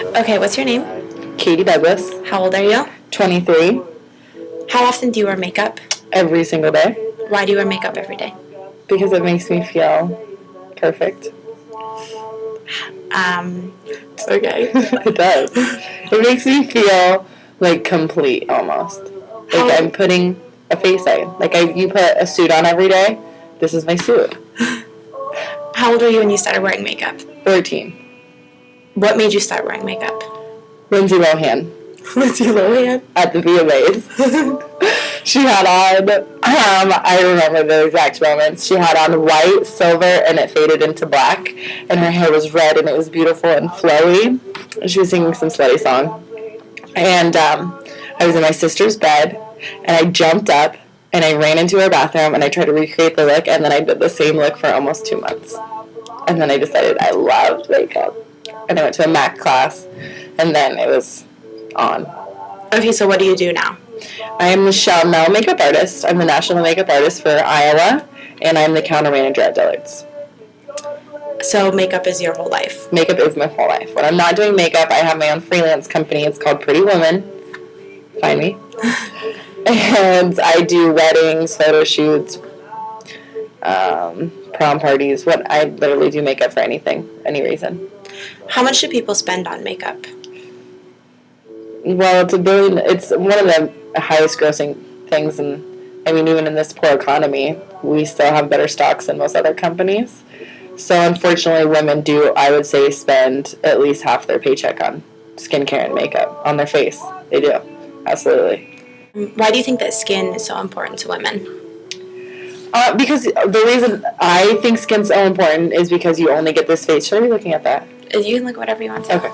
Okay, what's your name? Katherine Douglas. How old are you? 23. How often do you wear makeup? Every single day. Why do you wear makeup every day? Because it makes me feel perfect. Okay. It does. It makes me feel like complete almost. Like I'm putting a face on. Like you put a suit on every day. This is my suit. How old were you when you started wearing makeup? 13. What made you start wearing makeup? Lindsay Lohan. Lindsay Lohan? At the VMAs. She had on, I remember the exact moments. She had on white, silver, and it faded into black. And her hair was red, and it was beautiful and flowy. She was singing some slutty song. And I was in my sister's bed, and I jumped up, and I ran into her bathroom, and I tried to recreate the look, and then I did the same look for almost 2 months. And then I decided I loved makeup. And I went to a MAC class, and then it was on. Okay, so what do you do now? I am the Chanel makeup artist. I'm the national makeup artist for Iowa, and I'm the counter manager at Dillard's. So makeup is your whole life? Makeup is my whole life. When I'm not doing makeup, I have my own freelance company. It's called Pretty Woman. Find me. And I do weddings, photo shoots, prom parties. I literally do makeup for anything, any reason. How much do people spend on makeup? Well, it's one of the highest grossing things, and I mean, even in this poor economy, we still have better stocks than most other companies. So unfortunately, women do, I would say, spend at least half their paycheck on skincare and makeup on their face. They do. Absolutely. Why do you think that skin is so important to women? Because the reason I think skin's so important is because you only get this face. Should I be looking at that? You can look whatever you want to. Okay.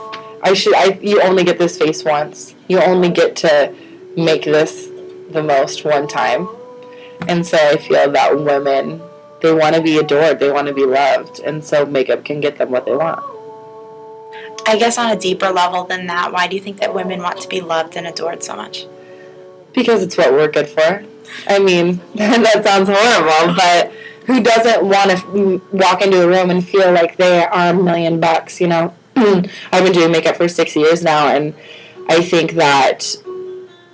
You only get this face once. You only get to make this the most one time. And so I feel that women, they want to be adored. They want to be loved. And so makeup can get them what they want. I guess on a deeper level than that, why do you think that women want to be loved and adored so much? Because it's what we're good for. I mean, that sounds horrible, but who doesn't want to walk into a room and feel like they are $1 million, you know? I've been doing makeup for 6 years now, and I think that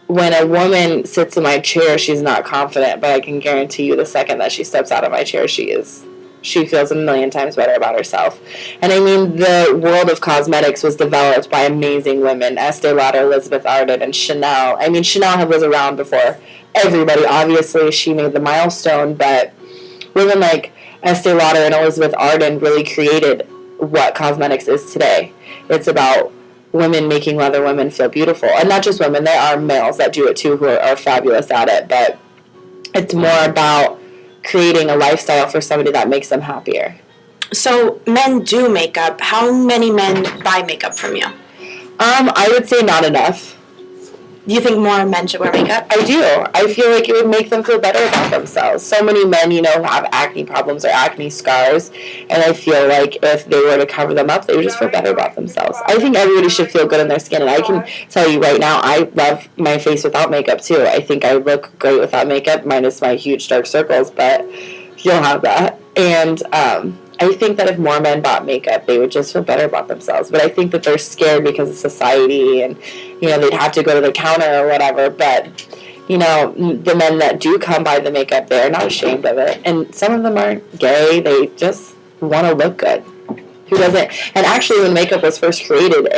when a woman sits in my chair, she's not confident, but I can guarantee you the second that she steps out of my chair, she feels 1,000,000 times better about herself. And I mean, the world of cosmetics was developed by amazing women, Estee Lauder, Elizabeth Arden, and Chanel. I mean, Chanel was around before everybody. Obviously, she made the milestone, but women like Estee Lauder and Elizabeth Arden really created what cosmetics is today. It's about women making other women feel beautiful. And not just women, there are males that do it too who are fabulous at it, but it's more about creating a lifestyle for somebody that makes them happier. So men do makeup. How many men buy makeup from you? I would say not enough. Do you think more men should wear makeup? I do. I feel like it would make them feel better about themselves. So many men, have acne problems or acne scars, and I feel like if they were to cover them up, they would just feel better about themselves. I think everybody should feel good in their skin, and I can tell you right now, I love my face without makeup too. I think I look great without makeup, minus my huge dark circles, but you'll have that. And I think that if more men bought makeup, they would just feel better about themselves. But I think that they're scared because of society and, they'd have to go to the counter or whatever. But, the men that do come buy the makeup, they're not ashamed of it. And some of them aren't gay. They just want to look good. Who doesn't? And actually, when makeup was first created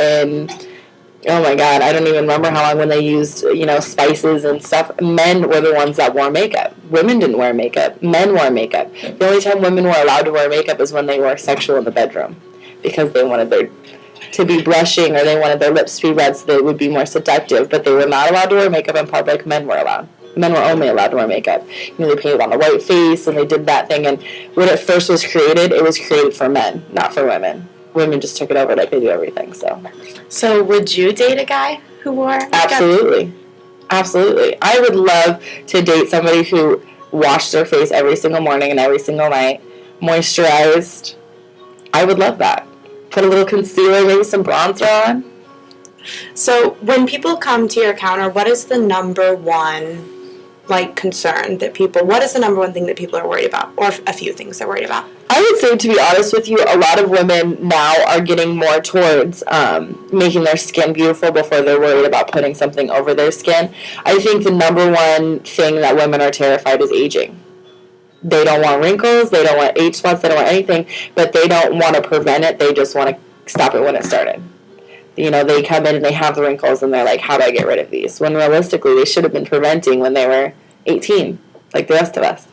oh my God, I don't even remember how long when they used, spices and stuff. Men were the ones that wore makeup. Women didn't wear makeup. Men wore makeup. The only time women were allowed to wear makeup is when they were sexual in the bedroom because they wanted to be blushing or they wanted their lips to be red so they would be more seductive. But they were not allowed to wear makeup in public. Men were allowed. Men were only allowed to wear makeup. They painted on the white face and they did that thing. And when it first was created, it was created for men, not for women. Women just took it over like they do everything. So would you date a guy who wore makeup? Absolutely. I would love to date somebody who washed their face every single morning and every single night, moisturized. I would love that. Put a little concealer, maybe some bronzer on. So when people come to your counter, what is the number one concern that what is the number one thing that people are worried about, or a few things they're worried about? I would say, to be honest with you, a lot of women now are getting more towards making their skin beautiful before they're worried about putting something over their skin. I think the number one thing that women are terrified is aging. They don't want wrinkles, they don't want age spots, they don't want anything, but they don't want to prevent it, they just want to stop it when it started. You know, they come in and they have the wrinkles and they're like, how do I get rid of these? When realistically, they should have been preventing when they were 18, like the rest of us.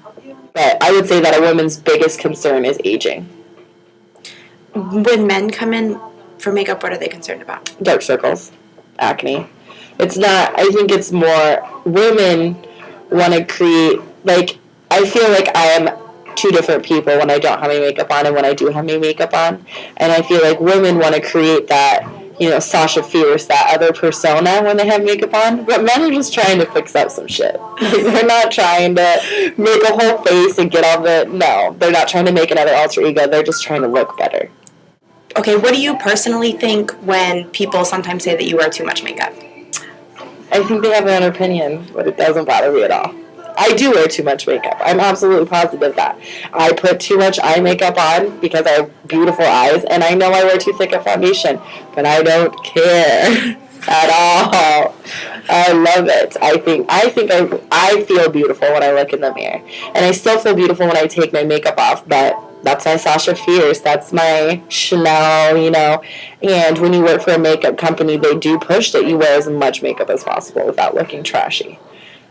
But I would say that a woman's biggest concern is aging. When men come in for makeup, what are they concerned about? Dark circles, acne. It's not, I think it's more women want to create, like, I feel like I am two different people when I don't have my makeup on and when I do have my makeup on. And I feel like women want to create that, you know, Sasha Fierce, that other persona when they have makeup on. But men are just trying to fix up some shit. They're not trying to make a whole face and get all the, no. They're not trying to make another alter ego. They're just trying to look better. Okay, what do you personally think when people sometimes say that you wear too much makeup? I think they have their own opinion, but it doesn't bother me at all. I do wear too much makeup. I'm absolutely positive that. I put too much eye makeup on because I have beautiful eyes, and I know I wear too thick a foundation, but I don't care at all. I love it. I feel beautiful when I look in the mirror, and I still feel beautiful when I take my makeup off, but that's my Sasha Fierce. That's my Chanel, you know. And when you work for a makeup company, they do push that you wear as much makeup as possible without looking trashy.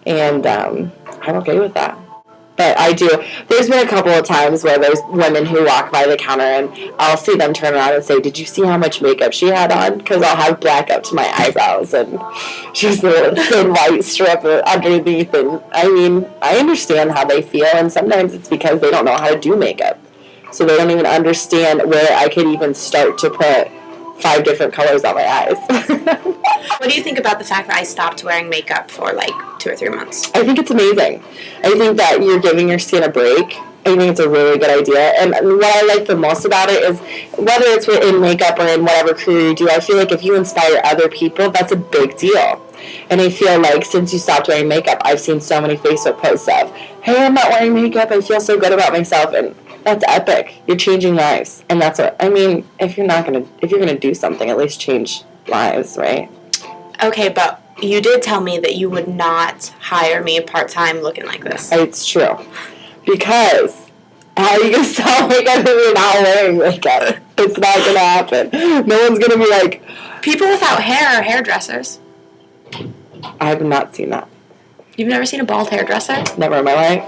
And I'm okay with that. But I do. There's been a couple of times where there's women who walk by the counter and I'll see them turn around and say, did you see how much makeup she had on? Because I'll have black up to my eyebrows and just a little thin white strip underneath. And I mean, I understand how they feel, and sometimes it's because they don't know how to do makeup. So they don't even understand where I could even start to put 5 different colors on my eyes. What do you think about the fact that I stopped wearing makeup for like 2 or 3 months? I think it's amazing. I think that you're giving your skin a break. I think it's a really good idea. And what I like the most about it is, whether it's in makeup or in whatever career you do, I feel like if you inspire other people, that's a big deal. And I feel like since you stopped wearing makeup, I've seen so many Facebook posts of, hey, I'm not wearing makeup, I feel so good about myself. And that's epic. You're changing lives. And that's what, I mean, if you're gonna do something, at least change lives, right? Okay, but you did tell me that you would not hire me part-time looking like this. It's true. Because how are you going to sell makeup if you're not wearing makeup? It's not going to happen. No one's going to be like... People without hair are hairdressers. I have not seen that. You've never seen a bald hairdresser? Never in my life.